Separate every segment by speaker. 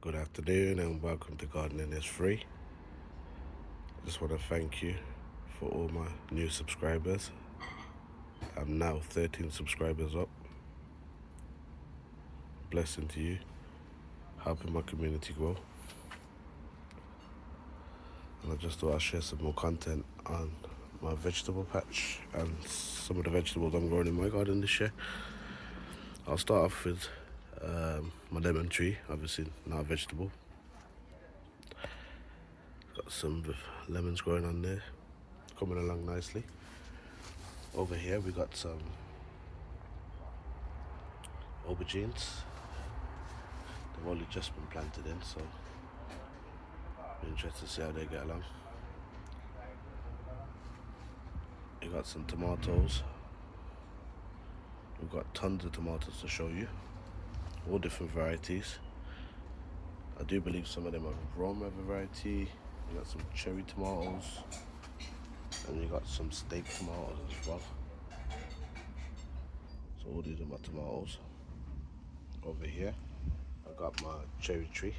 Speaker 1: Good afternoon and welcome to Gardening is Free. I just want to thank you for all my new subscribers. I'm now 13 subscribers up. Blessing to you, helping my community grow. And I just thought I'd share some more content on my vegetable patch and some of the vegetables I'm growing in my garden this year. I'll start off with my lemon tree, obviously not a vegetable. Got some lemons growing on there, coming along nicely. Over here we got some aubergines. They've only just been planted in, so I'm interested to see how they get along. We got some tomatoes. We've got tons of tomatoes to show you, all different varieties. I do believe some of them are Roma variety. You got some cherry tomatoes, and you got some steak tomatoes as well. So all these are my tomatoes. Over here, I got my cherry tree,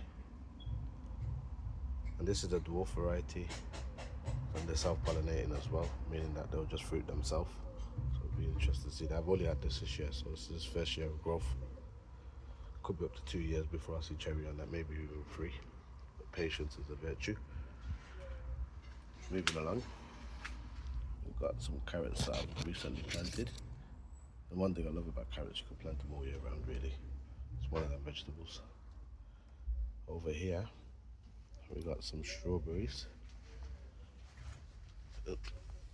Speaker 1: and this is a dwarf variety, and they're self-pollinating as well, meaning that they'll just fruit themselves. So it'll be interesting to see that. I've only had this year, so this is first year of growth. Could be up to 2 years before I see cherry on that, maybe even 3. But patience is a virtue. Moving along, we've got some carrots that I've recently planted. And one thing I love about carrots, you can plant them all year round really. It's one of them vegetables. Over here, we got some strawberries.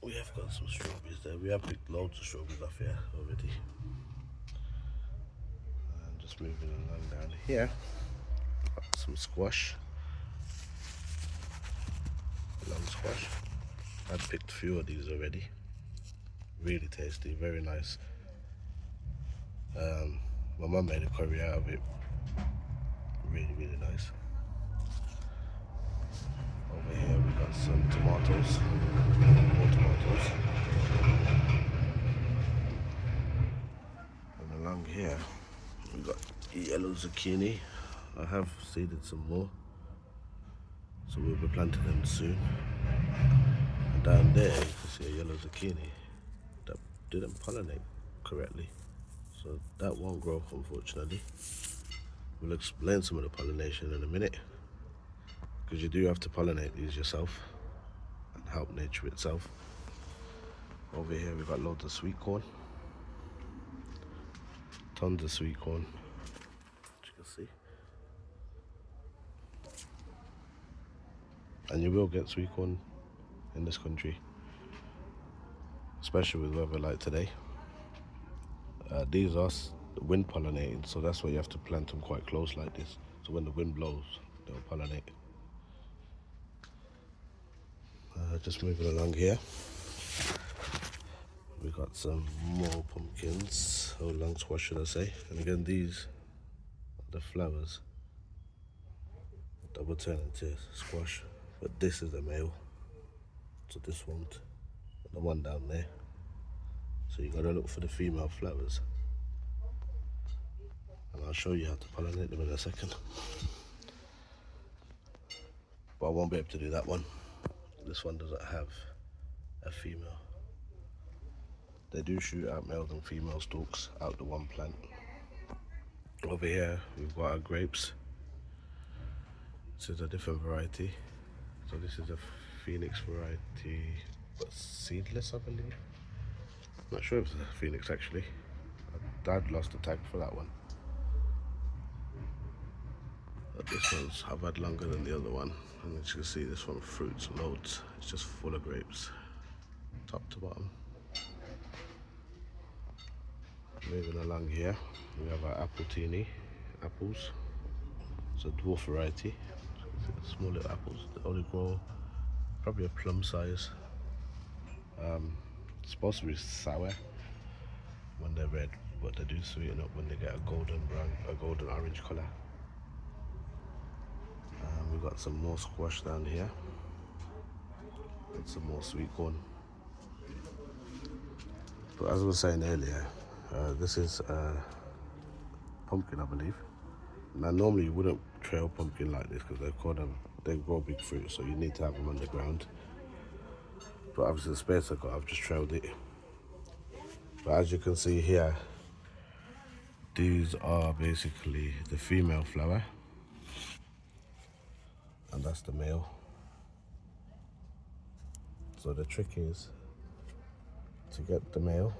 Speaker 1: We have got some strawberries there. We have picked loads of strawberries off here already. And just moving along down here, got some squash. Long squash. I've picked a few of these already. Really tasty, very nice. My mum made a curry out of it. Really nice. Over here we got some tomatoes, more tomatoes. And along here we got yellow zucchini. I have seeded some more, so we'll be planting them soon. And down there you can see a yellow zucchini that didn't pollinate correctly, so that won't grow unfortunately. We'll explain some of the pollination in a minute, because you do have to pollinate these yourself and help nature itself. Over here we've got loads of sweet corn, tons of sweet corn, as you can see. And you will get sweet corn in this country, especially with weather like today. These are wind pollinated, so that's why you have to plant them quite close like this, so when the wind blows they'll pollinate. Just moving along here, we got some more pumpkins, or long squash should I say. And again, these are the flowers that will turn into squash, but this is the male, so this won't. The one down there, so you gotta look for the female flowers, and I'll show you how to pollinate them in a second. But I won't be able to do that one. This one doesn't have a female. They do shoot out males and female stalks out the one plant. Over here we've got our grapes. This is a different variety. So this is a Phoenix variety, but seedless I believe. I'm not sure if it's a Phoenix actually. Dad lost the tag for that one. But this one's I've had longer than the other one, and as you can see this one fruits loads. It's just full of grapes, top to bottom. Moving along here, we have our appletini apples. It's a dwarf variety. Small little apples. They only grow probably a plum size. It's supposed to be sour when they're red, but they do sweeten up when they get a golden brown, a golden orange color. We've got some more squash down here, and some more sweet corn. But as I was saying earlier, this is pumpkin I believe. Now normally you wouldn't trail pumpkin like this, because they grow big fruit, so you need to have them on the ground. But obviously the space I got, I've just trailed it. But as you can see here, these are basically the female flower, and that's the male. So the trick is to get the male.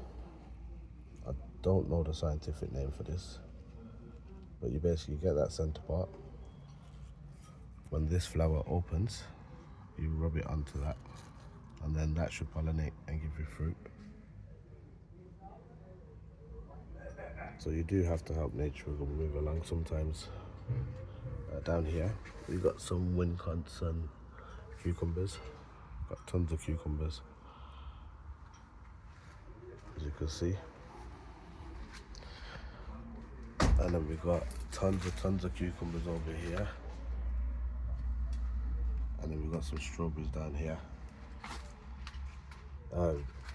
Speaker 1: I don't know the scientific name for this, but you basically get that center part. When this flower opens, you rub it onto that, and then that should pollinate and give you fruit. So you do have to help nature move along sometimes. Down here, we got some wincons and cucumbers. Got tons of cucumbers, as you can see. And then we got tons of cucumbers over here. And then we got some strawberries down here.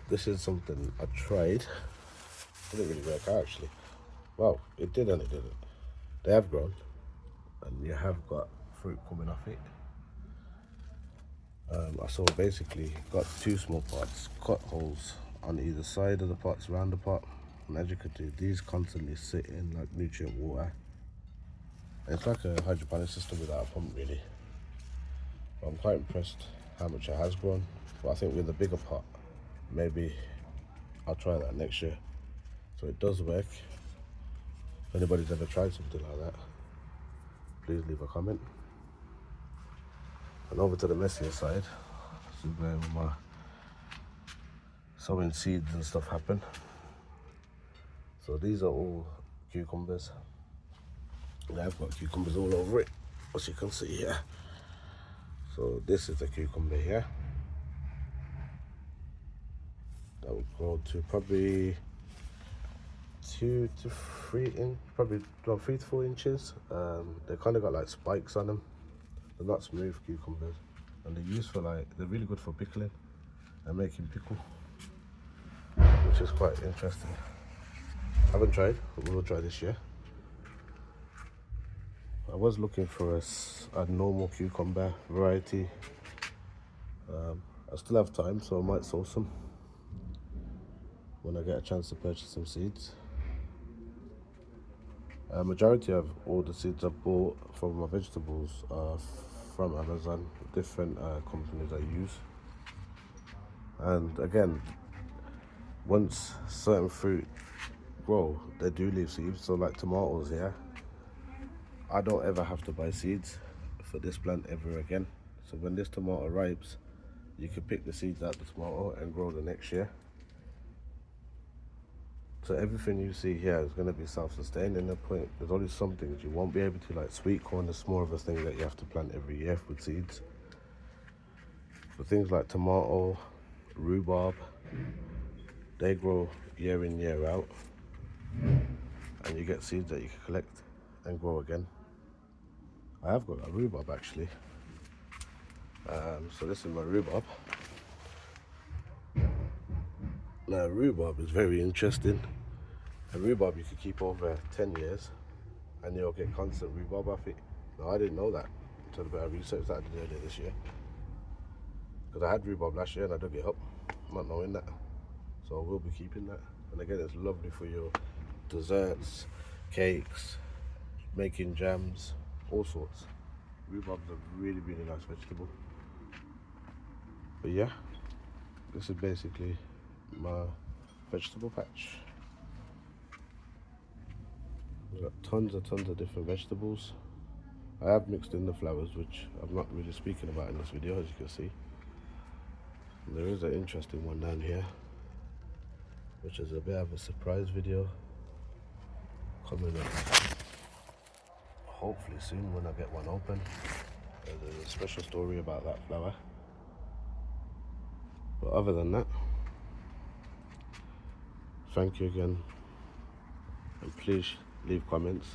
Speaker 1: This is something I tried. It didn't really work out actually. Well, it did and it didn't. They have grown, and you have got fruit coming off it. I saw basically got 2 small pots, cut holes on either side of the pots, around the pot, and as you can see, these constantly sit in like nutrient water. It's like a hydroponic system without a pump really. But I'm quite impressed how much it has grown. But I think with a bigger pot, maybe I'll try that next year. So it does work. If anybody's ever tried something like that, please leave a comment. And over to the messier side, this is where my sowing seeds and stuff happen. So these are all cucumbers. And I've got cucumbers all over it, as you can see here. So this is a cucumber here. That will grow to probably 2 to 3 inch, probably 3 to 4 inches. They kind of got like spikes on them. They're not smooth cucumbers, and they're used for they're really good for pickling and making pickle, which is quite interesting. I haven't tried, but we'll try this year. I was looking for a normal cucumber variety. I still have time, so I might sow some when I get a chance to purchase some seeds. Majority of all the seeds I bought from my vegetables are from Amazon, different companies I use. And again, once certain fruit grow, they do leave seeds. So like tomatoes here, I don't ever have to buy seeds for this plant ever again. So when this tomato ripes, you can pick the seeds out the tomato and grow the next year. So everything you see here is going to be self-sustaining. There's only some things you won't be able to, like sweet corn is more of a thing that you have to plant every year with seeds. But things like tomato, rhubarb, they grow year in, year out. And you get seeds that you can collect and grow again. I have got a rhubarb actually. So this is my rhubarb. Now rhubarb is very interesting. A rhubarb you can keep over 10 years and you'll get constant rhubarb off it. Now I didn't know that until a bit of research that I did earlier this year. Because I had rhubarb last year and I dug it up, not knowing that. So I will be keeping that. And again, it's lovely for your desserts, cakes, making jams, all sorts. Rhubarb's a really, really nice vegetable. But yeah, this is basically my vegetable patch. We've got tons of different vegetables. I have mixed in the flowers, which I'm not really speaking about in this video, as you can see. And there is an interesting one down here, which is a bit of a surprise video coming up hopefully soon when I get one open. There's a special story about that flower. But other than that, thank you again, and please leave comments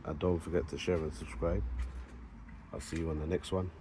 Speaker 1: and don't forget to share and subscribe. I'll see you on the next one.